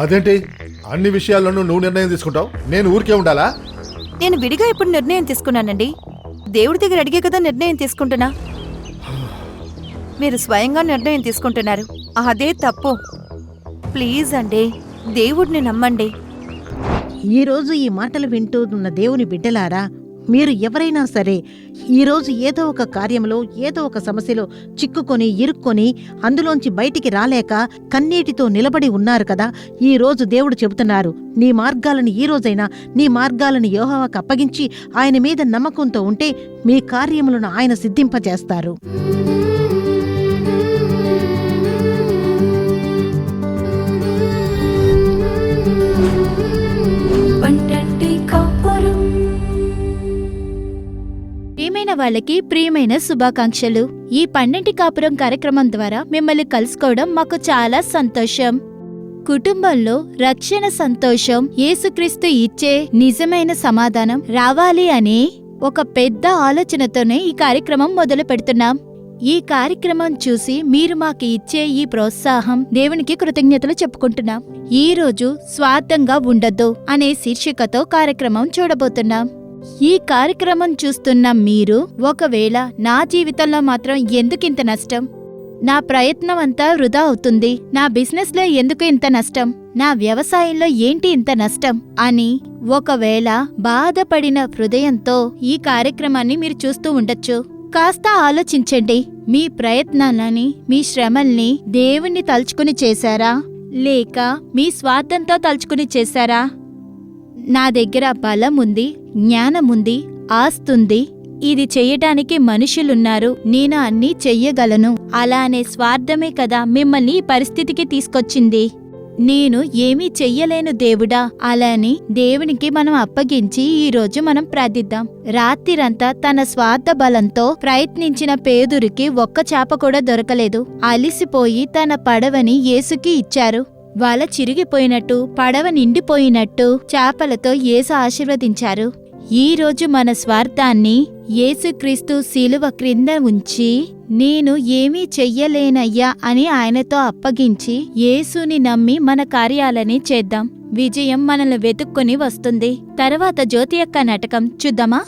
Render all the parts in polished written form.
అదేంటి అన్ని విషయాల్లోనూ నువ్వు నిర్ణయం తీసుకుంటావు, నేను ఊరికే ఉండాలా? నేను విడిగా ఇప్పుడు నిర్ణయం తీసుకున్నానండి. దేవుడి దగ్గర అడిగే కదా నిర్ణయం తీసుకుంటున్నా. మీరు స్వయంగా నిర్ణయం తీసుకుంటున్నారు, అదే తప్పు. ప్లీజ్ అండి, దేవుడిని నమ్మండి. ఈరోజు ఈ మాటలు వింటూ ఉన్న దేవుని బిడ్డలారా, మీరు ఎవరైనా సరే ఈరోజు ఏదో ఒక కార్యంలో ఏదో ఒక సమస్యలో చిక్కుకొని ఇరుక్కొని అందులోంచి బయటికి రాలేక కన్నీటితో నిలబడి ఉన్నారు కదా. ఈ రోజు దేవుడు చెబుతున్నారు, నీ మార్గాలను ఈ రోజైనా నీ మార్గాలను యెహోవాకు అప్పగించి ఆయన మీద నమ్మకంతో ఉంటే మీ కార్యములను ఆయన సిద్ధింపజేస్తారు. ప్రియమైన వాళ్ళకి ప్రియమైన శుభాకాంక్షలు. ఈ 12 కాపురం కార్యక్రమం ద్వారా మిమ్మల్ని కలుసుకోవడం మాకు చాలా సంతోషం. కుటుంబంలో రక్షణ, సంతోషం, యేసుక్రీస్తు ఇచ్చే నిజమైన సమాధానం రావాలి అనే ఒక పెద్ద ఆలోచనతోనే ఈ కార్యక్రమం మొదలు పెడుతున్నాం. ఈ కార్యక్రమం చూసి మీరు మాకు ఇచ్చే ఈ ప్రోత్సాహం దేవునికి కృతజ్ఞతలు చెప్పుకుంటున్నాం. ఈ రోజు స్వార్థంగా ఉండొద్దు అనే శీర్షికతో కార్యక్రమం చూడబోతున్నాం. ఈ కార్యక్రమం చూస్తున్న మీరు ఒకవేళ నా జీవితంలో మాత్రం ఎందుకింత నష్టం, నా ప్రయత్నం అంతా వృధా అవుతుంది, నా బిజినెస్ లో ఎందుకు ఇంత నష్టం, నా వ్యవసాయంలో ఏంటి ఇంత నష్టం అని ఒకవేళ బాధపడిన హృదయంతో ఈ కార్యక్రమాన్ని మీరు చూస్తూ ఉండొచ్చు. కాస్త ఆలోచించండి. మీ ప్రయత్నాలని, మీ శ్రమల్ని దేవుణ్ణి తలుచుకుని చేశారా, లేక మీ స్వార్థంతో తలుచుకుని చేశారా? నా దగ్గర బలం ఉంది, జ్ఞానముంది, ఆస్తుంది, ఇది చెయ్యటానికి మనుషులున్నారు, నేను అన్నీ చెయ్యగలను అలానే స్వార్థమే కదా మిమ్మల్ని ఈ పరిస్థితికి తీసుకొచ్చింది. నేను ఏమీ చెయ్యలేను దేవుడా అలాని దేవునికి మనం అప్పగించి ఈరోజు మనం ప్రార్థిద్దాం. రాత్రిరంతా తన స్వార్థ బలంతో ప్రయత్నించిన పేదరికి ఒక్క చేప కూడా దొరకలేదు. అలిసిపోయి తన పడవని యేసుకి ఇచ్చారు. వల చిరిగిపోయినట్టు, పడవ నిండిపోయినట్టు చేపలతో యేసు ఆశీర్వదించారు. ఈ రోజు మన స్వార్థాన్ని యేసుక్రీస్తు శిలువ క్రింద ఉంచి నేను ఏమీ చెయ్యలేనయ్యా అని ఆయనతో అప్పగించి యేసుని నమ్మి మన కార్యాలని చేద్దాం. విజయం మనల్ని వెతుక్కుని వస్తుంది. తర్వాత జ్యోతి యొక్క నాటకం చూద్దామా?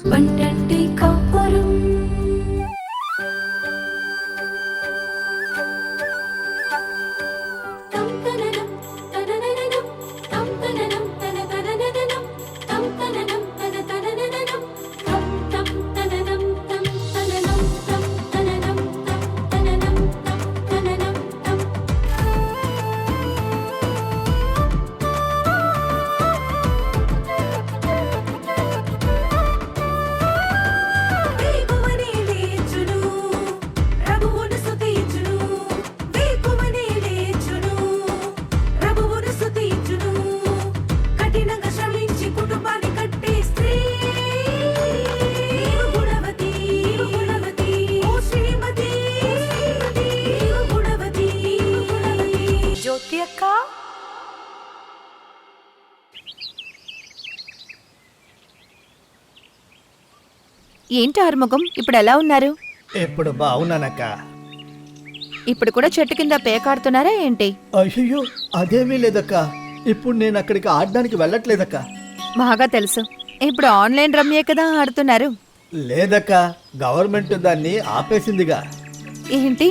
ఏంటి ఆరుముఖం, ఇప్పుడు ఎలా ఉన్నారు? ఇప్పుడు బాగున్నానక్క. ఇప్పుడు కూడా చెట్టు కింద పేకాడుతున్నారా ఏంటి? అయ్యో అదేమీ లేదక్క, ఇప్పుడు నేను అక్కడికి ఆడడానికి వెళ్ళట్లేదక్క. బాగా తెలుసు, ఇప్పుడు ఆన్లైన్ రమ్యే కదా ఆడుతున్నారు. లేదక్క, గవర్నమెంట్ దాన్ని ఆపేసిందిగా. ఏంటి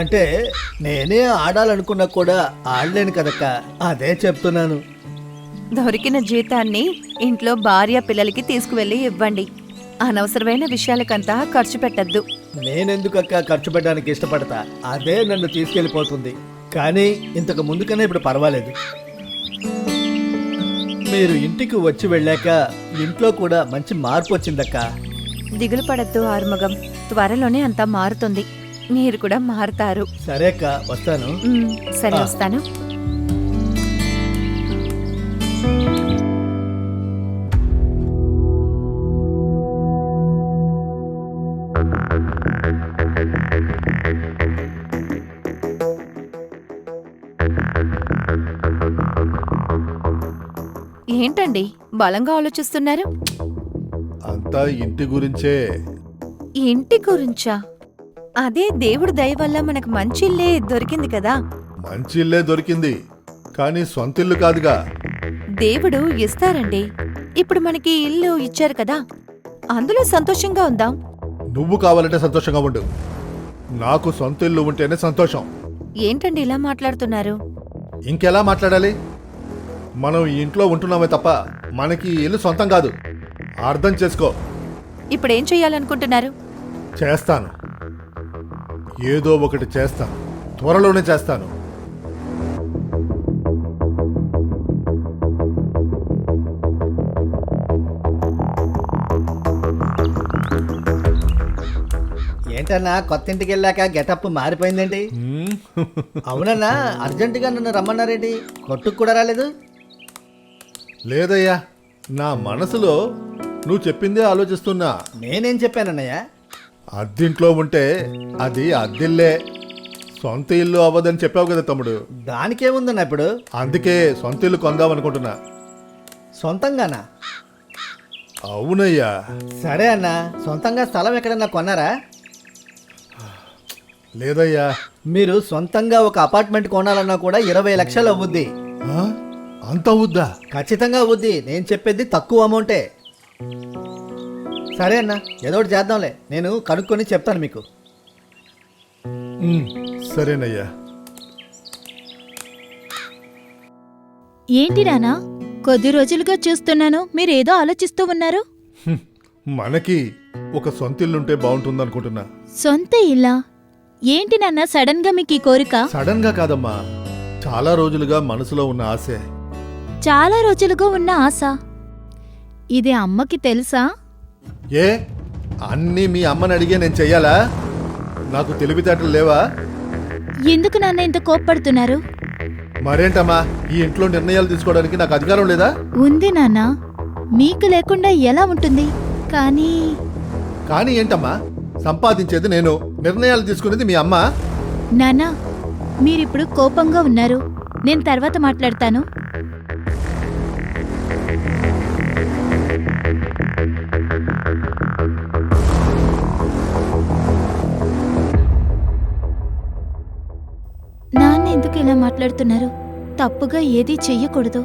అంటే నేనే ఆడాలనుకున్నా కూడా ఆడలేను కదక్క, అదే చెప్తున్నాను. దొరికిన జీతాన్ని ఇంట్లో భార్య పిల్లలకి తీసుకువెళ్ళి ఇవ్వండి. అనవసరమైన విషయాలకంతా ఖర్చు పెట్టద్దు. నేనెందుకక్క ఖర్చు పెట్టడానికి ఇష్టపడతా, అదే నన్ను తీసుకెళ్లిపోతుంది. కానీ ఇంతకు ముందుకనే ఇప్పుడు పర్వాలేదు. మీరు ఇంటికి వచ్చి వెళ్ళాక ఇంట్లో కూడా మంచి మార్పు వచ్చిందక్క. దిగులు పడద్దు ఆరుముఖం, త్వరలోనే అంతా మారుతుంది. మీరు కూడా మారుతారు. సరే అక్క, వస్తాను. సరే, వస్తాను. ఏంటండి బలంగా ఆలోచిస్తున్నారు? అంతా ఇంటి గురించే. ఇంటి గురించా? అదే దేవుడి దయ వల్ల మనకు మంచి ఇల్లే దొరికింది కదా. మంచి ఇల్లే దొరికింది, కానీ సొంత ఇల్లు కాదుగా. దేవుడు ఇస్తారండి. ఇప్పుడు మనకి ఇల్లు ఇచ్చారు కదా, అందులో సంతోషంగా ఉందాం. నువ్వు కావాలంటే సంతోషంగా ఉండు. నాకు సొంత ఇల్లు ఉంటేనే సంతోషం. ఏంటండి ఇలా మాట్లాడుతున్నారు? ఇంకెలా మాట్లాడాలి? మనం ఈ ఇంట్లో ఉంటున్నామే తప్ప మనకి ఈ ఇల్లు సొంతం కాదు. అర్థం చేసుకో. ఇప్పుడేం చెయ్యాలనుకుంటున్నారు? చేస్తాను, ఏదో ఒకటి చేస్తాను, త్వరలోనే చేస్తాను. ఏంటన్నా కొత్త ఇంటికి వెళ్ళాక గెటప్ మారిపోయిందేంటి? హ్మ్? అవునన్నా, అర్జెంటుగా నన్ను రమ్మన్నారేంటి? కొట్టుకు కూడా రాలేదు? లేదయ్యా, నా మనసులో నువ్వు చెప్పిందే ఆలోచిస్తున్నా. నేనేం చెప్పానన్నయ్య? అద్దింట్లో ఉంటే అది అద్దిల్లే, సొంత ఇల్లు అవ్వదని చెప్పావు కదా తమ్ముడు. దానికేముందన్న ఇప్పుడు? అందుకే సొంత ఇల్లు కొందాం అనుకుంటున్నా. సొంతంగానా? అవునయ్యా. సరే అన్న, సొంతంగా స్థలం ఎక్కడన్నా కొన్నారా? లేదయ్యా. మీరు సొంతంగా ఒక అపార్ట్మెంట్ కొనాలన్నా కూడా 20 లక్షలు అవుద్ది. ఆ? అంత అవుద్దా? ఖచ్చితంగా అవుద్ది. నేను చెప్పేది తక్కువ అమౌంటే. సరే అన్న, ఏదో ఒకటి చేద్దాంలే. నేను కనుక్కొని చెప్తాను మీకు. ఉమ్, సరేనయ్యా. ఏంటి నానా, కొద్ది రోజులుగా చూస్తున్నాను మీరేదో ఆలోచిస్తూ ఉన్నారు. హ్మ్. మనకి ఒక సొంత ఇల్లుంటే బాగుంటుందనుకుంటున్నా. సొంత ఇల్లా? ఏంటి నాన్న సడన్ గా మీకు ఈ కోరిక? సడన్ గా కాదమ్మా, చాలా రోజులుగా మనసులో ఉన్న ఆశే. చాలా రోజులుగా ఉన్న ఆశ. ఇది అమ్మకి తెలుసా? ఏ, అన్నీ మీ అమ్మని అడిగే నేను చెయ్యాలా? నాకు తెలివితేటలు లేవా? ఎందుకు నాన్న ఇంత కోప్పడుతున్నారు? మరేంటమ్మా, ఈ ఇంట్లో నిర్ణయాలు తీసుకోవడానికి నాకు అధికారం లేదా? ఉంది నాన్న, మీకు లేకుండా ఎలా ఉంటుంది? కానీ కానీ ఏంటమ్మా, సంపాదించేది నేను, నిర్ణయాలు తీసుకునేది మీ అమ్మ. నాన్న, మీరిప్పుడు కోపంగా ఉన్నారు. నేను తర్వాత మాట్లాడతాను. నాన్న ఎందుకు ఇలా మాట్లాడుతున్నారు? తప్పుగా ఏదీ చెయ్యకూడదు.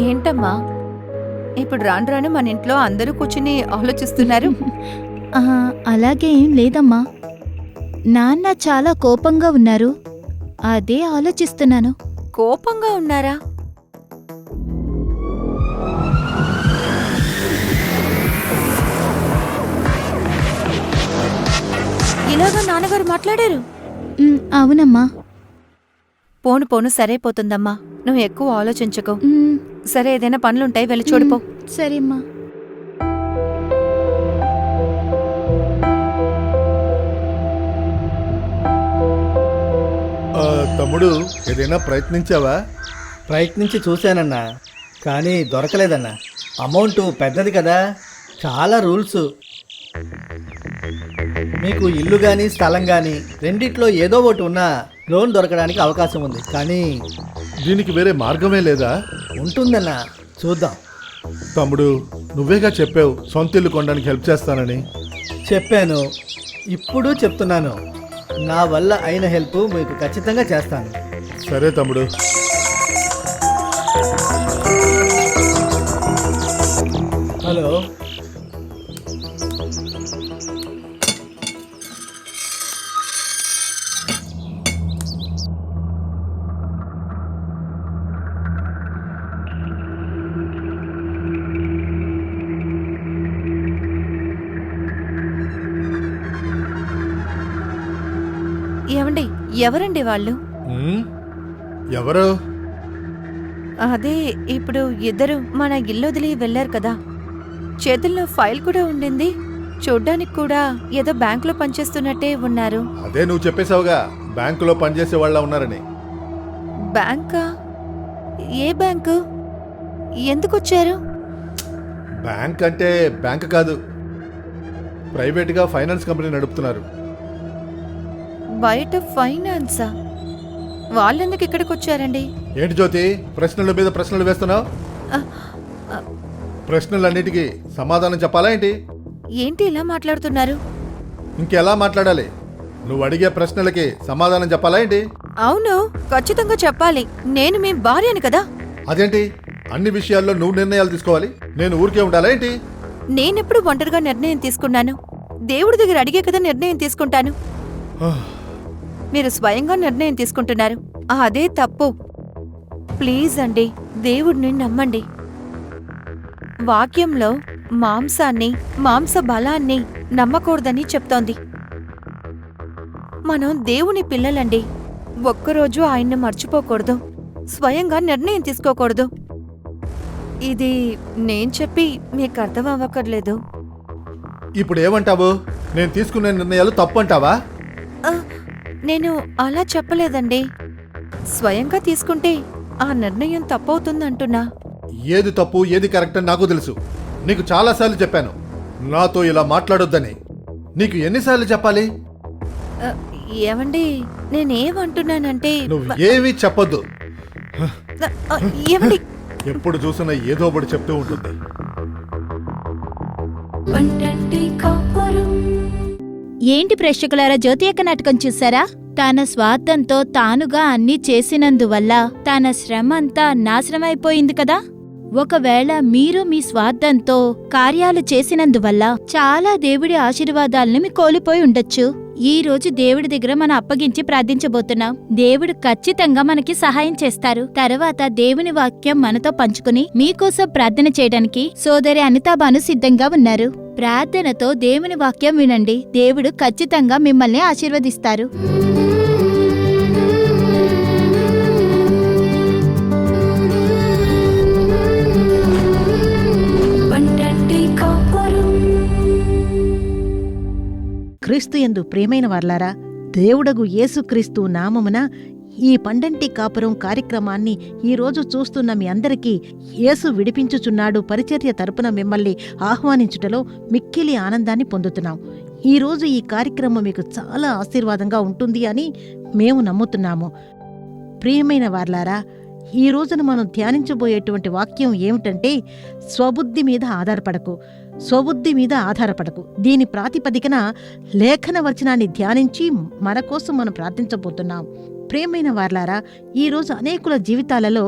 ఏంటమ్మా, ఇప్పుడు రాను రాను మన ఇంట్లో అందరూ కూర్చుని ఆలోచిస్తున్నారు. ఆ, అలాగే ఏం లేదమ్మా. నాన్న చాలా కోపంగా ఉన్నారు, అదే ఆలోచిస్తున్నాను. కోపంగా ఉన్నారా? ఇలాగా నాన్నగారు మాట్లాడారు? అవునమ్మా. పోను పోను సరైపోతుందమ్మా, నువ్వు ఎక్కువ ఆలోచించకు. ఉమ్, సరే, ఏదైనా పనులుంటాయి, వెళ్ళి చూడిపో. సరేమ్మా. తమ్ముడు, ఏదైనా ప్రయత్నించావా? ప్రయత్నించి చూశానన్నా, కానీ దొరకలేదన్నా. అమౌంట్ పెద్దది కదా, చాలా రూల్స్. మీకు ఇల్లు కానీ స్థలం కానీ రెండిట్లో ఏదో ఒకటి ఉన్నా లోన్ దొరకడానికి అవకాశం ఉంది. కానీ దీనికి వేరే మార్గమే లేదా? ఉంటుందన్నా, చూద్దాం. తమ్ముడు, నువ్వేగా చెప్పావు సొంత ఇల్లు కొనడానికి హెల్ప్ చేస్తానని. చెప్పాను, ఇప్పుడు చెప్తున్నాను. నా వల్ల అయిన హెల్ప్ మీకు ఖచ్చితంగా చేస్తాను. సరే తమ్ముడు. హలో, ఏమండి, ఎవరండి వాళ్ళు? ఉమ్, ఎవరు? అదే, ఇప్పుడు ఇద్దరు మన ఇల్లు వదిలి వెళ్లారు కదా, చేతుల్లో ఫైల్ కూడా ఉండింది. చూడ్డానికి కూడా ఏదో బ్యాంకులో పనిచేస్తున్నట్టే ఉన్నారు. అదే నువ్వు చెప్పేశావుగా, బ్యాంకులో పనిచేసే వాళ్ళ ఉన్నారని. బ్యాంకా? ఏ బ్యాంకు? ఎందుకొచ్చారు? బ్యాంక్ అంటే బ్యాంక్ కాదు, ప్రైవేట్గా ఫైనాన్స్ కంపెనీ నడుపుతున్నారు. బయట ఫైనాన్సా? వాళ్ళెందుకు ఇక్కడికి వచ్చారండి? ఏంటి జ్యోతి, ప్రశ్నల మీద ప్రశ్నలు వేస్తున్నావు? ప్రశ్నలన్నిటికీ సమాధానం చెప్పాలా ఏంటి? ఏంటి ఇలా మాట్లాడుతున్నారు? ఇంకెలా మాట్లాడాలి? నువ్వు అడిగే ప్రశ్నలకి సమాధానం చెప్పాలా ఏంటి? అవును, ఖచ్చితంగా చెప్పాలి. నేను మీ భార్యని కదా. అదేంటి అన్ని విషయాల్లో నువ్వు నిర్ణయాలు తీసుకోవాలి, నేను ఊరికే ఉండాలా ఏంటి? నేనెప్పుడు ఒంటరిగా నిర్ణయం తీసుకున్నాను? దేవుడి దగ్గర అడిగే కదా నిర్ణయం తీసుకుంటాను. మీరు స్వయంగా నిర్ణయం తీసుకుంటున్నారు. అదే తప్పు. ప్లీజ్ అండి, దేవుడిని నమ్మండి. వాక్యంలో మాంసాన్ని, మాంస బలాన్ని నమ్మకూడదని చెప్తోంది. మనం దేవుని పిల్లలండి. ఒక్కరోజు ఆయన్ని మర్చిపోకూడదు, స్వయంగా నిర్ణయం తీసుకోకూడదు. ఇది నేను చెప్పి మీకు అర్థం అవ్వక్కర్లేదు. ఇప్పుడు ఏమంటావు? నేను తీసుకునే నిర్ణయాలు తప్పు అంటావా? ఆ, నేను అలా చెప్పలేదండి. స్వయంగా తీసుకుంటే ఆ నిర్ణయం తప్పవుతుందంటున్నా. ఏది తప్పు ఏది కరెక్ట్ అని నాకు తెలుసు. నీకు చాలాసార్లు చెప్పాను నాతో ఇలా మాట్లాడొద్దని. నీకు ఎన్నిసార్లు చెప్పాలి? ఆ, ఏమండి, నేనేమంటున్నానంటే నువ్వు ఏమీ చెప్పొద్దు. ఆ, ఏమండి, ఎప్పుడు చూసినా ఏదో ఒకటి చెప్తూ ఉంటుంది. ఏంటి ప్రేక్షకులారా, జ్యోతి యొక్క నాటకం చూసారా? తన స్వార్థంతో తానుగా అన్నీ చేసినందువల్ల తన శ్రమంతా నాశనమైపోయింది కదా. ఒకవేళ మీరు మీ స్వార్థంతో కార్యాలు చేసినందువల్ల చాలా దేవుడి ఆశీర్వాదాలను మీ కోల్పోయి ఉండొచ్చు. ఈ రోజు దేవుడి దగ్గర మనం అప్పగించి ప్రార్థించబోతున్నాం. దేవుడు ఖచ్చితంగా మనకి సహాయం చేస్తారు. తర్వాత దేవుని వాక్యం మనతో పంచుకుని మీకోసం ప్రార్థన చేయడానికి సోదరి అనితాబాను సిద్ధంగా ఉన్నారు. ప్రార్థనతో దేవుని వాక్యం వినండి. దేవుడు ఖచ్చితంగా మిమ్మల్ని ఆశీర్వదిస్తారు. క్రీస్తు యందు ప్రియమైన వార్లారా, దేవుడగు యేసుక్రీస్తు నామమున ఈ పండంటి కాపురం కార్యక్రమాన్ని ఈరోజు చూస్తున్న మీ అందరికీ యేసు విడిపించుచున్నాడు పరిచర్య తరపున మిమ్మల్ని ఆహ్వానించుటలో మిక్కిలి ఆనందాన్ని పొందుతున్నాం. ఈరోజు ఈ కార్యక్రమం మీకు చాలా ఆశీర్వాదంగా ఉంటుంది అని మేము నమ్ముతున్నాము. ప్రియమైన వార్లారా, ఈ రోజున మనం ధ్యానించబోయేటువంటి వాక్యం ఏమిటంటే, స్వబుద్ధి మీద ఆధారపడకు, స్వబుద్ధి మీద ఆధారపడకు. దీని ప్రాతిపదికన లేఖన వచనాన్ని ధ్యానించి మన కోసం మనం ప్రార్థించబోతున్నాం. ప్రియమైన వార్లారా, ఈరోజు అనేకుల జీవితాలలో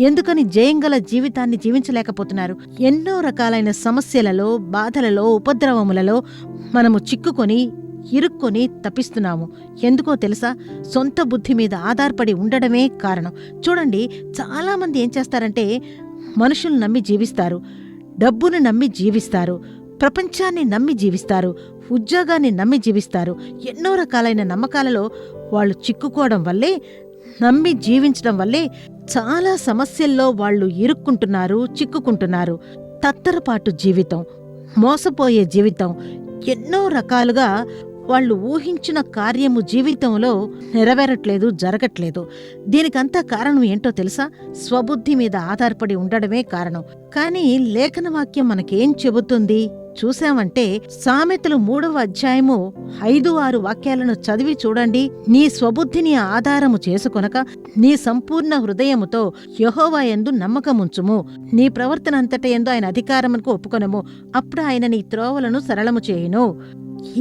ఎందుకని జయంగల జీవితాన్ని జీవించలేకపోతున్నారు? ఎన్నో రకాలైన సమస్యలలో, బాధలలో, ఉపద్రవములలో మనము చిక్కుకొని ఇరుక్కొని తప్పిస్తున్నాము. ఎందుకో తెలుసా? సొంత బుద్ధి మీద ఆధారపడి ఉండడమే కారణం. చూడండి, చాలామంది ఏం చేస్తారంటే మనుషులు నమ్మి జీవిస్తారు, డబ్బును నమ్మి జీవిస్తారు, ప్రపంచాన్ని నమ్మి జీవిస్తారు, ఉద్యోగాన్ని నమ్మి జీవిస్తారు. ఎన్నో రకాలైన నమ్మకాలలో వాళ్ళు చిక్కుకోవడం వల్లే, నమ్మి జీవించడం వల్లే చాలా సమస్యల్లో వాళ్ళు ఇరుక్కుంటున్నారు, చిక్కుకుంటున్నారు. తత్తరపాటు జీవితం, మోసపోయే జీవితం, ఎన్నో రకాలుగా వాళ్ళు ఊహించిన కార్యము జీవితంలో నెరవేరట్లేదు, జరగట్లేదు. దీనికంతా కారణం ఏంటో తెలుసా? స్వబుద్ధి మీద ఆధారపడి ఉండడమే కారణం. కానీ లేఖన వాక్యం మనకేం చెబుతుంది చూసామంటే, సామెతలు 3వ అధ్యాయము 5-6 వాక్యాలను చదివి చూడండి. నీ స్వబుద్ధిని ఆధారము చేసుకొనక నీ సంపూర్ణ హృదయముతో యెహోవా యందు నమ్మకముంచుము. నీ ప్రవర్తన అంతట యందు ఆయన అధికారమునకు ఒప్పుకొనము. అప్పుడు ఆయన నీ త్రోవలను సరళము చేయును.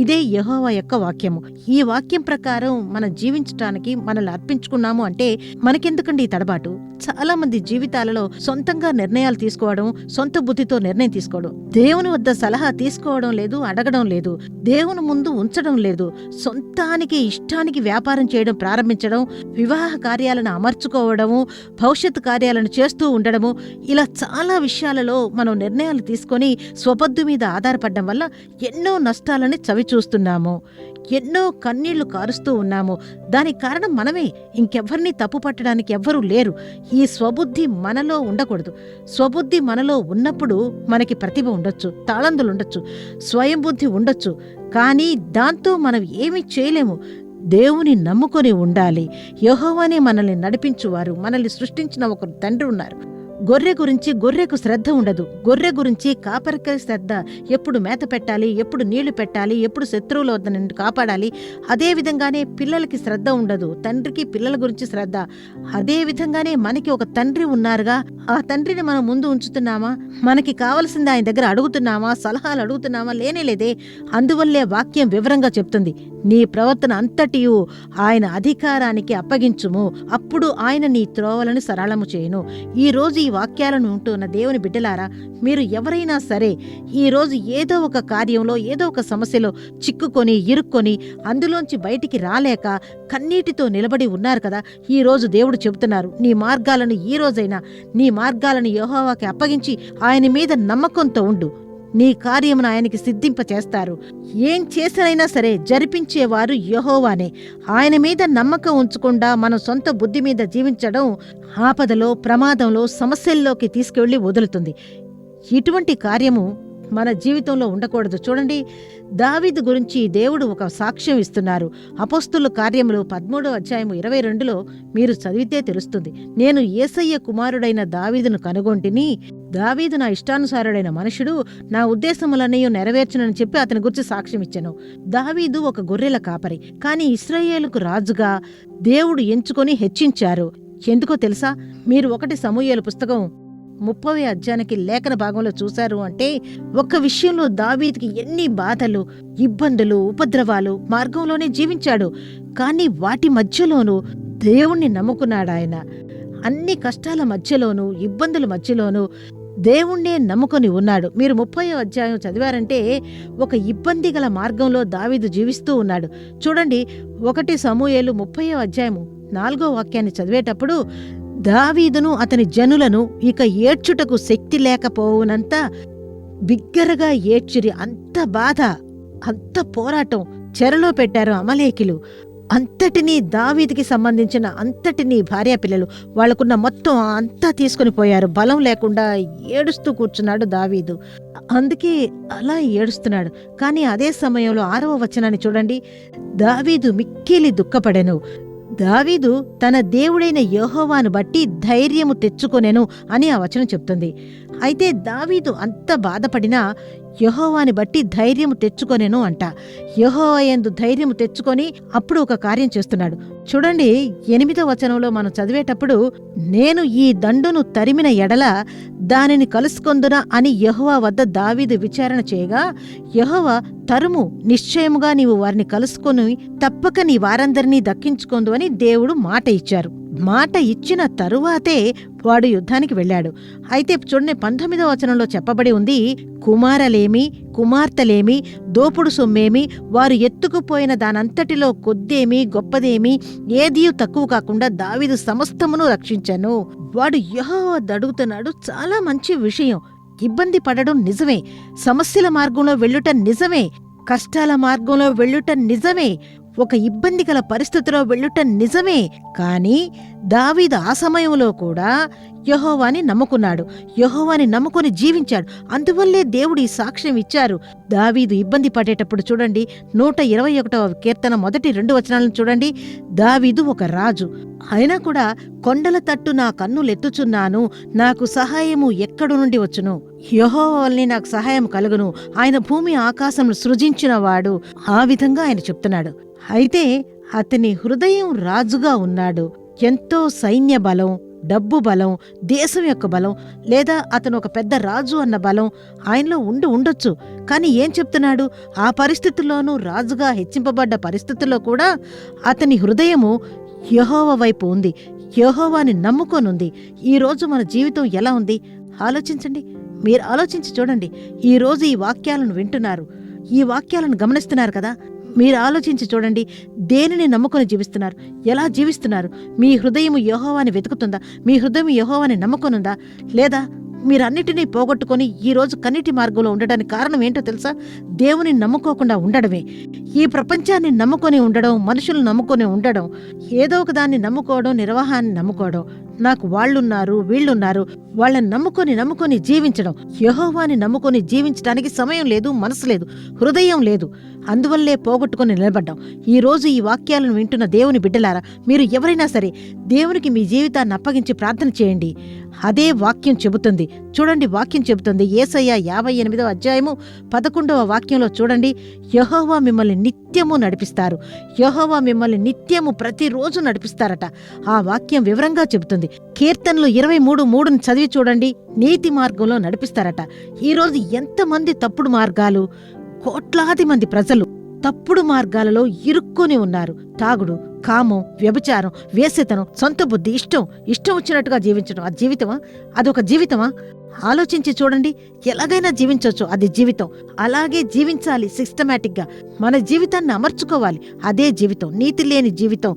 ఇదే యెహోవా యొక్క వాక్యము. ఈ వాక్యం ప్రకారం మనం జీవించటానికి మనల్ని అర్పించుకున్నాము అంటే మనకెందుకండి ఈ తడబాటు? చాలా మంది జీవితాలలో సొంతంగా నిర్ణయాలు తీసుకోవడం, సొంత బుద్ధితో నిర్ణయం తీసుకోవడం, దేవుని వద్ద సలహా తీసుకోవడం లేదు, అడగడం లేదు, దేవుని ముందు ఉంచడం లేదు, సొంతానికి ఇష్టానికి వ్యాపారం చేయడం ప్రారంభించడం, వివాహ కార్యాలను అమర్చుకోవడము, భవిష్యత్తు కార్యాలను చేస్తూ ఉండడము, ఇలా చాలా విషయాలలో మనం నిర్ణయాలు తీసుకొని స్వబుద్ధి మీద ఆధారపడడం వల్ల ఎన్నో నష్టాలని చవిచూస్తున్నాము, ఎన్నో కన్నీళ్లు కారుస్తూ ఉన్నాము. దానికి కారణం మనమే. ఇంకెవ్వరినీ తప్పు పట్టడానికి ఎవ్వరూ లేరు. ఈ స్వబుద్ధి మనలో ఉండకూడదు. స్వబుద్ధి మనలో ఉన్నప్పుడు మనకి ప్రతిభ ఉండొచ్చు, తాళందులుండొచ్చు, స్వయం బుద్ధి ఉండొచ్చు. కానీ దాంతో మనం ఏమీ చేయలేము. దేవుని నమ్ముకొని ఉండాలి. యెహోవానే మనల్ని నడిపించువారు. మనల్ని సృష్టించిన ఒక తండ్రి ఉన్నారు. గొర్రె గురించి గొర్రెకు శ్రద్ధ ఉండదు. గొర్రె గురించి కాపరికి శ్రద్ధ. ఎప్పుడు మేత పెట్టాలి, ఎప్పుడు నీళ్లు పెట్టాలి, ఎప్పుడు శత్రువుల వద్ద నుండి కాపాడాలి. అదే విధంగానే పిల్లలకి శ్రద్ధ ఉండదు. తండ్రికి పిల్లల గురించి శ్రద్ధ. అదే విధంగానే మనకి ఒక తండ్రి ఉన్నారుగా, ఆ తండ్రిని మనం ముందు ఉంచుతున్నామా? మనకి కావలసింది ఆయన దగ్గర అడుగుతున్నామా? సలహాలు అడుగుతున్నామా? లేనే. అందువల్లే వాక్యం వివరంగా చెప్తుంది, నీ ప్రవర్తన అంతటియు ఆయన అధికారానికి అప్పగించుము, అప్పుడు ఆయన నీ త్రోవలను సరళము చేయును. ఈ రోజు ఈ వాక్యాలను ఉంటున్న దేవుని బిడ్డలారా, మీరు ఎవరైనా సరే ఈ రోజు ఏదో ఒక కార్యంలో, ఏదో ఒక సమస్యలో చిక్కుకొని ఇరుక్కొని అందులోంచి బయటికి రాలేక కన్నీటితో నిలబడి ఉన్నారు కదా. ఈ రోజు దేవుడు చెబుతున్నారు, నీ మార్గాలను ఈ రోజైనా నీ మార్గాలను యెహోవాకి అప్పగించి ఆయన మీద నమ్మకంతో ఉండు. నీ కార్యమును ఆయనకి సిద్ధింపచేస్తారు. ఏం చేసినైనా సరే జరిపించేవారు యెహోవానే. ఆయన మీద నమ్మకం ఉంచకుండా మన సొంత బుద్ధి మీద జీవించడం ఆపదలో, ప్రమాదంలో, సమస్యల్లోకి తీసుకువెళ్లి వదులుతుంది. ఇటువంటి కార్యము మన జీవితంలో ఉండకూడదు. చూడండి, దావీదు గురించి దేవుడు ఒక సాక్ష్యం ఇస్తున్నారు. అపోస్తుల కార్యములు 13:22 మీరు చదివితే తెలుస్తుంది. నేను యేసయ్య కుమారుడైన దావీదును కనుగొంటిని. దావీదు నా ఇష్టానుసారుడైన మనుషుడు, నా ఉద్దేశములన్నీ నెరవేర్చునని చెప్పి అతని గురించి సాక్ష్యం ఇచ్చాను. దావీదు ఒక గొర్రెల కాపరి, కానీ ఇశ్రాయేలుకు రాజుగా దేవుడు ఎంచుకొని హెచ్చించారు. ఎందుకో తెలుసా? మీరు 1 సమూయేలు పుస్తకం 30వ అధ్యాయానికి లేఖన భాగంలో చూశారు అంటే, ఒక్క విషయంలో దావీదుకి ఎన్ని బాధలు, ఇబ్బందులు, ఉపద్రవాలు మార్గంలోనే జీవించాడు. కానీ వాటి మధ్యలోనూ దేవుణ్ణి నమ్ముకున్నాడాయన. అన్ని కష్టాల మధ్యలోనూ, ఇబ్బందుల మధ్యలోనూ దేవుణ్ణే నమ్ముకొని ఉన్నాడు. మీరు 30వ అధ్యాయం చదివారంటే ఒక ఇబ్బంది గల మార్గంలో దావీదు జీవిస్తూ ఉన్నాడు. చూడండి, 1 సమూయేలు 30వ అధ్యాయము 4వ వాక్యాన్ని చదివేటప్పుడు, దావీదును అతని జనులను ఇక ఏడ్చుటకు శక్తి లేకపోవునంత బిగ్గరగా ఏడ్చిరి. అంత బాధ, అంత పోరాటం, చెరలో పెట్టారు అమలేకిలు. అంతటినీ దావీదుకి సంబంధించిన అంతటినీ భార్యాపిల్లలు వాళ్లకున్న మొత్తం అంతా తీసుకుని పోయారు. బలం లేకుండా ఏడుస్తూ కూర్చున్నాడు దావీదు. అందుకే అలా ఏడుస్తున్నాడు. కానీ అదే సమయంలో 6వ వచనాన్ని చూడండి, దావీదు మిక్కిలి దుఃఖపడెను. దావీదు తన దేవుడైన యెహోవాను బట్టి ధైర్యము తెచ్చుకొనెను అని ఆ వచనం చెప్తుంది. అయితే దావీదు అంత బాధపడినా యెహోవాని బట్టి ధైర్యము తెచ్చుకొనెను అంట. యెహోవా యందు ధైర్యము తెచ్చుకొని అప్పుడు ఒక కార్యం చేస్తున్నాడు. చూడండి, 8వ వచనంలో మనం చదివేటప్పుడు, నేను ఈ దండును తరిమిన ఎడల దానిని కలుసుకొందునా అని యెహోవా వద్ద దావీదు విచారణ చేయగా, యెహోవా తరుము, నిశ్చయముగా నీవు వారిని కలుసుకొని తప్పక నీ వారందరినీ దక్కించుకొందు అని దేవుడు మాట ఇచ్చారు. మాట ఇచ్చిన తరువాతే వాడు యుద్ధానికి వెళ్ళాడు. అయితే చూడండి, 19వ వచనంలో చెప్పబడి ఉంది, కుమారలేమి, కుమార్తెలేమి, దోపుడు సొమ్మేమి, వారు ఎత్తుకుపోయిన దానంతటిలో కొద్దేమి గొప్పదేమి ఏదియూ తక్కువ కాకుండా దావీదు సమస్తమును రక్షించెను. వాడు యెహోవా అడుగుతున్నాడు. చాలా మంచి విషయం. ఇబ్బంది పడడం నిజమే, సమస్యల మార్గంలో వెళ్ళుట నిజమే, కష్టాల మార్గంలో వెళ్ళుట నిజమే, ఒక ఇబ్బంది గల పరిస్థితిలో వెళ్ళుట నిజమే. కానీ దావీదు ఆ సమయంలో కూడా యెహోవాని నమ్ముకున్నాడు. యెహోవాని నమ్ముకొని జీవించాడు. అందువల్లే దేవుడు ఈ సాక్ష్యం ఇచ్చారు. దావీదు ఇబ్బంది పడేటప్పుడు చూడండి, 121వ కీర్తన మొదటి 2 వచనాలను చూడండి. దావీదు ఒక రాజు అయినా కూడా, కొండల తట్టు నా కన్నులెత్తుచున్నాను, నాకు సహాయము ఎక్కడి నుండి వచ్చును? యెహోవా వల్లే నాకు సహాయం కలుగును, ఆయన భూమి ఆకాశం సృజించినవాడు. ఆ విధంగా ఆయన చెప్తున్నాడు. అయితే అతని హృదయం రాజుగా ఉన్నాడు. ఎంతో సైన్య బలం, డబ్బు బలం, దేశం యొక్క బలం, లేదా అతను ఒక పెద్ద రాజు అన్న బలం ఆయనలో ఉండొచ్చు. కానీ ఏం చెప్తున్నాడు? ఆ పరిస్థితుల్లోనూ, రాజుగా హెచ్చింపబడ్డ పరిస్థితుల్లో కూడా అతని హృదయము యెహోవా వైపు ఉంది, యెహోవాని నమ్ముకొనుంది. ఈరోజు మన జీవితం ఎలా ఉంది ఆలోచించండి. మీరు ఆలోచించి చూడండి. ఈరోజు ఈ వాక్యాలను వింటున్నారు, ఈ వాక్యాలను గమనిస్తున్నారు కదా. మీరు ఆలోచించి చూడండి, దేనిని నమ్ముకొని జీవిస్తున్నారు, ఎలా జీవిస్తున్నారు? మీ హృదయం యెహోవాని వెతుకుతుందా? మీ హృదయం యెహోవాని నమ్ముకొనుందా? లేదా మీరన్నిటినీ పోగొట్టుకొని ఈరోజు కన్నీటి మార్గంలో ఉండడానికి కారణం ఏంటో తెలుసా? దేవుని నమ్ముకోకుండా ఉండడమే. ఈ ప్రపంచాన్ని నమ్ముకొని ఉండడం, మనుషులను నమ్ముకొని ఉండడం, ఏదో ఒక దాన్ని నమ్ముకోవడం, నిర్వాహాన్ని నమ్ముకోవడం. నాకు వాళ్ళున్నారు, వీళ్ళున్నారు, వాళ్ళని నమ్ముకొని జీవించడం. యెహోవాని నమ్ముకొని జీవించడానికి సమయం లేదు, మనసు లేదు, హృదయం లేదు. అందువల్లే పోగొట్టుకుని నిలబడ్డాం. ఈరోజు ఈ వాక్యాలను వింటున్న దేవుని బిడ్డలారా, మీరు ఎవరైనా సరే దేవునికి మీ జీవితాన్ని అప్పగించి ప్రార్థన చేయండి. అదే వాక్యం చెబుతుంది. చూడండి, వాక్యం చెబుతుంది. యేసయ్య 58వ అధ్యాయము 11వ వాక్యంలో చూడండి, యెహోవా మిమ్మల్ని నిత్యము నడిపిస్తారు. యెహోవా మిమ్మల్ని నిత్యము ప్రతిరోజు నడిపిస్తారట. ఆ వాక్యం వివరంగా చెబుతుంది. కీర్తనలు 23:3 చదివి చూడండి, నీతి మార్గంలో నడిపిస్తారట. ఈరోజు ఎంతమంది తప్పుడు మార్గాలు, కోట్లాది మంది ప్రజలు తప్పుడు మార్గాలలో ఇరుక్కొని ఉన్నారు. తాగుడు, కామం, వ్యభిచారం, వేశ్యతనం, సొంత బుద్ధి, ఇష్టం వచ్చినట్టుగా జీవించడం, అది జీవితమా? అదొక జీవితమా? ఆలోచించి చూడండి. ఎలాగైనా జీవించవచ్చు, అది జీవితం. అలాగే జీవించాలి సిస్టమేటిక్గా. మన జీవితాన్ని అమర్చుకోవాలి. అదే జీవితం. నీతి లేని జీవితం.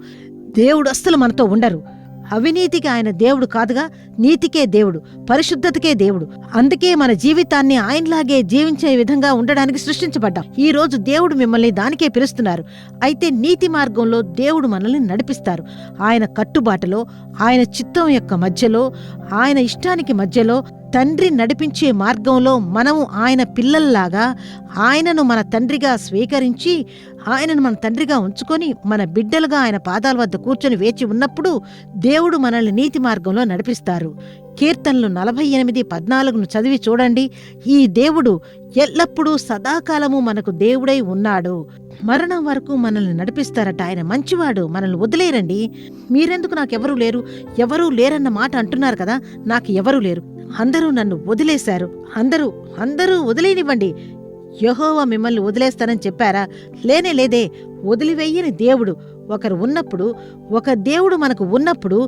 దేవుడు అస్సలు మనతో ఉండరు. అవినీతికి ఆయన దేవుడు కాదుగా, నీతికే దేవుడు, పరిశుద్ధతకే దేవుడు. అందుకే మన జీవితాన్ని ఆయనలాగే జీవించే విధంగా ఉండడానికి సృష్టించబడ్డాం. ఈ రోజు దేవుడు మిమ్మల్ని దానికే పిలుస్తున్నారు. అయితే నీతి మార్గంలో దేవుడు మనల్ని నడిపిస్తారు. ఆయన కట్టుబాటులో, ఆయన చిత్తం యొక్క మధ్యలో, ఆయన ఇష్టానికి మధ్యలో, తండ్రి నడిపించే మార్గంలో మనము ఆయన పిల్లల్లాగా ఆయనను మన తండ్రిగా స్వీకరించి, ఆయనను మన తండ్రిగా ఉంచుకొని, మన బిడ్డలుగా ఆయన పాదాల వద్ద కూర్చొని వేచి ఉన్నప్పుడు దేవుడు మనల్ని నీతి మార్గంలో నడిపిస్తారు. కీర్తనలు 48:14 చదివి చూడండి. ఈ దేవుడు ఎల్లప్పుడూ సదాకాలము మనకు దేవుడై ఉన్నాడు. మరణం వరకు మనల్ని నడిపిస్తారట. ఆయన మంచివాడు, మనల్ని వదిలేరండి. మీరెందుకు నాకెవరూ లేరు, ఎవరూ లేరన్న మాట అంటున్నారు కదా. నాకు ఎవరూ లేరు, అందరూ నన్ను వదిలేశారు. అందరూ వదిలేనివ్వండి. యెహోవా మిమ్మల్ని వదిలేస్తానని చెప్పారా? లేదే. వదిలివేయని దేవుడు ఒకరు ఉన్నప్పుడు, ఒక దేవుడు మనకు ఉన్నప్పుడు,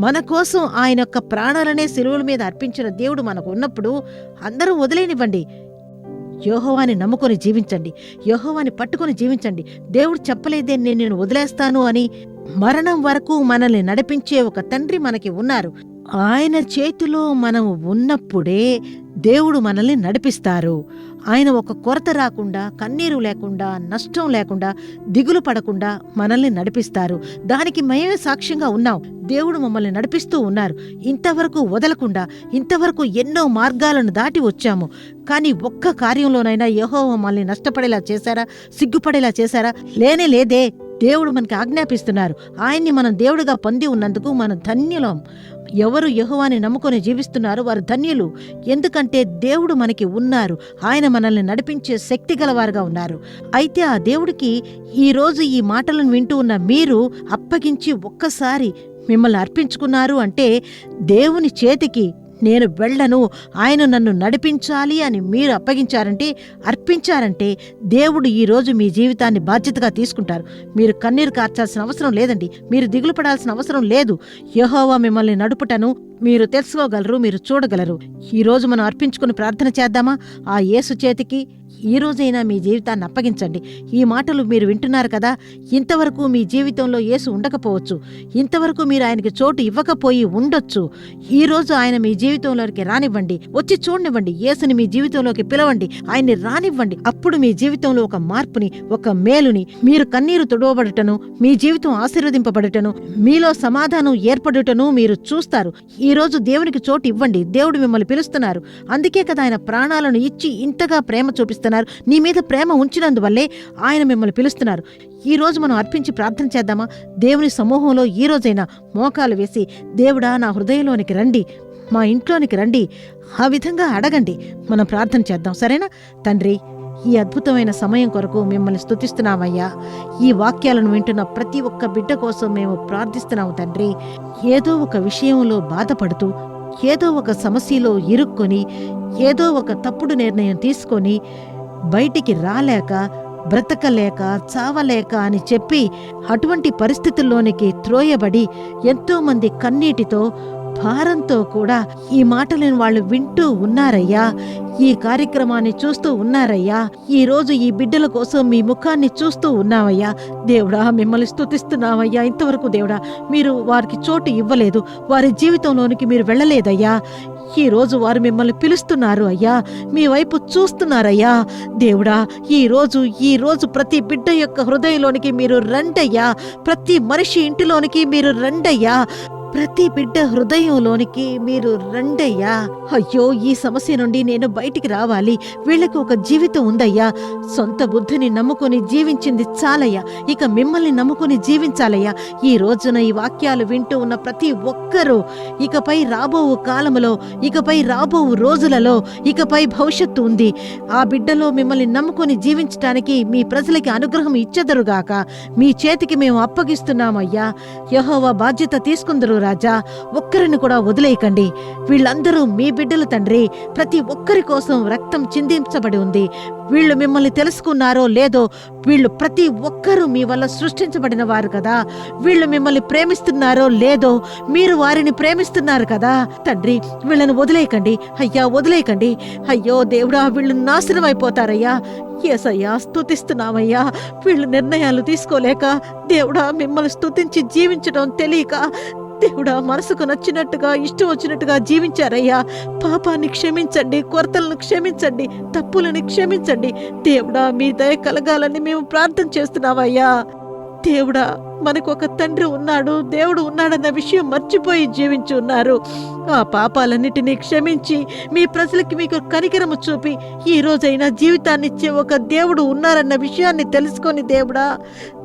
మన కోసం ఆయన యొక్క ప్రాణాలనే శిలువల మీద అర్పించిన దేవుడు మనకు ఉన్నప్పుడు అందరూ వదిలేనివ్వండి. యెహోవాని నమ్ముకొని జీవించండి. యెహోవాని పట్టుకొని జీవించండి. దేవుడు చెప్పలేదే నేను వదిలేస్తాను అని. మరణం వరకు మనల్ని నడిపించే ఒక తండ్రి మనకి ఉన్నారు. ఆయన చేతిలో మనం ఉన్నప్పుడే దేవుడు మనల్ని నడిపిస్తారు. ఆయన ఒక కొరత రాకుండా, కన్నీరు లేకుండా, నష్టం లేకుండా, దిగులు పడకుండా మనల్ని నడిపిస్తారు. దానికి మేమే సాక్ష్యంగా ఉన్నాం. దేవుడు మమ్మల్ని నడిపిస్తూ ఉన్నారు. ఇంతవరకు వదలకుండా, ఇంతవరకు ఎన్నో మార్గాలను దాటి వచ్చాము. కానీ ఒక్క కార్యంలోనైనా యెహోవా మమ్మల్ని నష్టపడేలా చేశారా? సిగ్గుపడేలా చేశారా? లేదే. దేవుడు మనకి ఆజ్ఞాపిస్తున్నారు. ఆయన్ని మనం దేవుడిగా పొంది ఉన్నందుకు మనం ధన్యులం. ఎవరు యెహోవాని నమ్ముకొని జీవిస్తున్నారో వారు ధన్యులు. ఎందుకంటే దేవుడు మనకి ఉన్నారు. ఆయన మనల్ని నడిపించే శక్తి గలవారుగా ఉన్నారు. అయితే ఆ దేవుడికి ఈరోజు ఈ మాటలను వింటూ ఉన్న మీరు అప్పగించి ఒక్కసారి మిమ్మల్ని అర్పించుకున్నారు అంటే, దేవుని చేతికి నేను వెళ్ళను, ఆయన నన్ను నడిపించాలి అని మీరు అర్పించారంటే దేవుడు ఈరోజు మీ జీవితాన్ని బాధ్యతగా తీసుకుంటారు. మీరు కన్నీరు కార్చాల్సిన అవసరం లేదండి. మీరు దిగులు పడాల్సిన అవసరం లేదు. యెహోవా మిమ్మల్ని నడుపుటను మీరు తెలుసుకోగలరు, మీరు చూడగలరు. ఈరోజు మనం అర్పించుకుని ప్రార్థన చేద్దామా? ఆ యేసు చేతికి ఈ రోజైనా మీ జీవితాన్ని అప్పగించండి. ఈ మాటలు మీరు వింటున్నారు కదా. ఇంతవరకు మీ జీవితంలో యేసు ఉండకపోవచ్చు. ఇంతవరకు మీరు ఆయనకి చోటు ఇవ్వకపోయి ఉండొచ్చు. ఈ రోజు ఆయన మీ జీవితంలోకి రానివ్వండి. వచ్చి చూడనివ్వండి. యేసుని మీ జీవితంలోకి పిలవండి. ఆయన్ని రానివ్వండి. అప్పుడు మీ జీవితంలో ఒక మార్పుని, ఒక మేలుని, మీరు కన్నీరు తుడవబడుటను, మీ జీవితం ఆశీర్వదింపబడుటను, మీలో సమాధానం ఏర్పడుటను మీరు చూస్తారు. ఈ రోజు దేవునికి చోటు ఇవ్వండి. దేవుడు మిమ్మల్ని పిలుస్తున్నారు. అందుకే కదా ఆయన ప్రాణాలను ఇచ్చి ఇంతగా ప్రేమ చూపిస్తున్నారు. నీ మీద ప్రేమ ఉంచినందువల్లే ఆయన మిమ్మల్ని పిలుస్తున్నారు. ఈ రోజు మనం అర్పించి ప్రార్థన చేద్దామా? దేవుని సమూహంలో ఈ రోజైనా మోకాలు వేసి, దేవుడా నా హృదయంలోనికి రండి, మా ఇంట్లోనికి రండి, ఆ విధంగా అడగండి. మనం ప్రార్థన చేద్దాం, సరేనా? తండ్రి, ఈ అద్భుతమైన సమయం కొరకు మిమ్మల్ని స్తుతిస్తున్నామయ్యా. ఈ వాక్యాలను వింటున్న ప్రతి ఒక్క బిడ్డ కోసం మేము ప్రార్థిస్తున్నాము తండ్రి. ఏదో ఒక విషయంలో బాధపడుతూ, ఏదో ఒక సమస్యలో ఇరుక్కొని, ఏదో ఒక తప్పుడు నిర్ణయం తీసుకొని బయటికి రాలేక, బ్రతకలేక, చావలేక అని చెప్పి అటువంటి పరిస్థితుల్లోనికి త్రోయబడి ఎంతోమంది కన్నీటితో, భారంతో కూడా ఈ మాటలను వాళ్ళు వింటూ ఉన్నారయ్యా. ఈ కార్యక్రమాన్ని చూస్తూ ఉన్నారయ్యా. ఈ రోజు ఈ బిడ్డల కోసం మీ ముఖాన్ని చూస్తూ ఉన్నామయ్యా. దేవుడా, మిమ్మల్ని స్తుతిస్తున్నామయ్యా. ఇంతవరకు దేవుడా మీరు వారికి చోటు ఇవ్వలేదు. వారి జీవితంలోనికి మీరు వెళ్ళలేదయ్యా. ఈ రోజు వారు మిమ్మల్ని పిలుస్తున్నారు అయ్యా. మీ వైపు చూస్తున్నారయ్యా. దేవుడా, ఈ రోజు ప్రతి బిడ్డ యొక్క హృదయంలోనికి మీరు రండయ్యా. ప్రతి మనిషి ఇంటిలోనికి మీరు రండయ్యా. ప్రతి బిడ్డ హృదయంలోనికి మీరు రండయ్యా. అయ్యో, ఈ సమస్య నుండి నేను బయటికి రావాలి, వీళ్ళకి ఒక జీవితం ఉందయ్యా. సొంత బుద్ధిని నమ్ముకొని జీవించింది చాలయ్యా, ఇక మిమ్మల్ని నమ్ముకొని జీవించాలయ్యా. ఈ రోజున ఈ వాక్యాలు వింటూ ఉన్న ప్రతి ఒక్కరూ ఇకపై రాబో కాలములో, ఇకపై రాబో రోజులలో, ఇకపై భవిష్యత్తు ఉంది. ఆ బిడ్డలో మిమ్మల్ని నమ్ముకొని జీవించటానికి మీ ప్రజలకి అనుగ్రహం ఇచ్చెదరుగాక. మీ చేతికి మేము అప్పగిస్తున్నామయ్యా. యెహోవా బాధ్యత తీసుకుందరు రాజా. ఒక్కరిని కూడా వదిలేయకండి. వీళ్ళందరూ మీ బిడ్డలు తండ్రి. ప్రతి ఒక్కరి కోసం రక్తం చిందించబడి ఉంది. వీళ్ళు మిమ్మల్ని తెలుసుకున్నారో లేదో, వీళ్ళు ప్రతి ఒక్కరూ మీ వల్ల సృష్టించబడిన వారు కదా. వీళ్ళు మిమ్మల్ని ప్రేమిస్తున్నారో లేదో, మీరు వారిని ప్రేమిస్తున్నారు కదా తండ్రి. వీళ్ళని వదిలేయకండి అయ్యా, వదిలేయకండి. అయ్యో దేవుడా, వీళ్ళు నాశనం అయిపోతారయ్యా. యేసయ్యా, స్తుతిస్తున్నామయ్యా. వీళ్ళు నిర్ణయాలు తీసుకోలేక, దేవుడా మిమ్మల్ని స్తుతించి జీవించడం తెలియక, దేవుడా మనసుకు నచ్చినట్టుగా ఇష్టం వచ్చినట్టుగా జీవించారయ్యా. పాపాన్ని క్షమించండి, కొరతలను క్షమించండి, తప్పులని క్షమించండి. దేవుడా మీ దయ కలగాలని మేము ప్రార్థన చేస్తున్నామయ్యా. దేవుడా, మనకు ఒక తండ్రి ఉన్నాడు, దేవుడు ఉన్నాడన్న విషయం మర్చిపోయి జీవించి ఉన్నారు. ఆ పాపాలన్నిటినీ క్షమించి మీ ప్రజలకి మీకు కనికరము చూపి ఈ రోజైనా జీవితాన్నిచ్చే ఒక దేవుడు ఉన్నారన్న విషయాన్ని తెలుసుకొని దేవుడా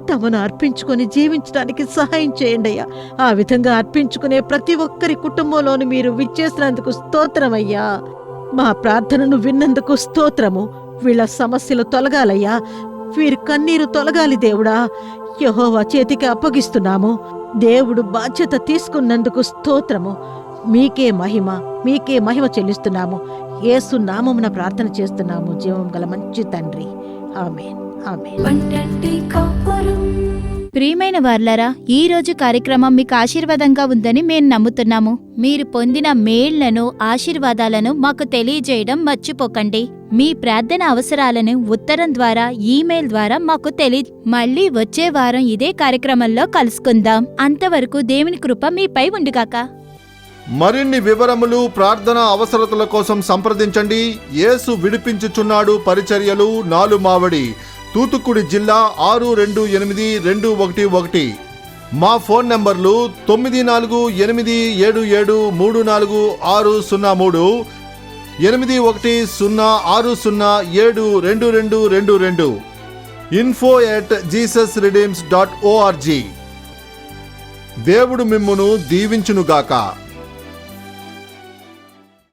తమను అర్పించుకొని జీవించడానికి సహాయం చేయండి అయ్యా. ఆ విధంగా అర్పించుకునే ప్రతి ఒక్కరి కుటుంబంలోని మీరు విచ్చేసినందుకు స్తోత్రమయ్యా. మా ప్రార్థనను విన్నందుకు స్తోత్రము. వీళ్ళ సమస్యలు తొలగాలయ్యా, వీరి కన్నీరు తొలగాలి దేవుడా. యెహోవా చేతికి అప్పగిస్తున్నాము. దేవుడు బాధ్యత తీసుకున్నందుకు స్తోత్రము. మీకే మహిమ చెల్లిస్తున్నాము. యేసు నామమున ప్రార్థన చేస్తున్నాము, జీవం గల మంచి తండ్రి. ఆమేన్, ఆమేన్. ప్రియమైన వార్లారా, ఈ రోజు కార్యక్రమం మీకు ఆశీర్వాదంగా ఉందని మేము నమ్ముతున్నాము. మీరు పొందిన మేళ్లను, ఆశీర్వాదాలను మాకు తెలియజేయడం మర్చిపోకండి. మీ ప్రార్థన అవసరాలను ఉత్తరం ద్వారా, ఈమెయిల్ ద్వారా మాకు మళ్ళీ వచ్చే వారం ఇదే కార్యక్రమంలో కలుసుకుందాం. అంతవరకు దేవుని కృప మీపై ఉండుగాక. మరిన్ని వివరములు, ప్రార్థన అవసరతల కోసం సంప్రదించండి. యేసు విడిపించుచున్నాడు పరిచర్యలు, 4 మావడి, తూతుక్కుడి జిల్లా 628211. మా ఫోన్ నంబర్లు 9487734603, 8106072222, info@jesusredeems.org. దేవుడు మిమ్మును దీవించునుగాక.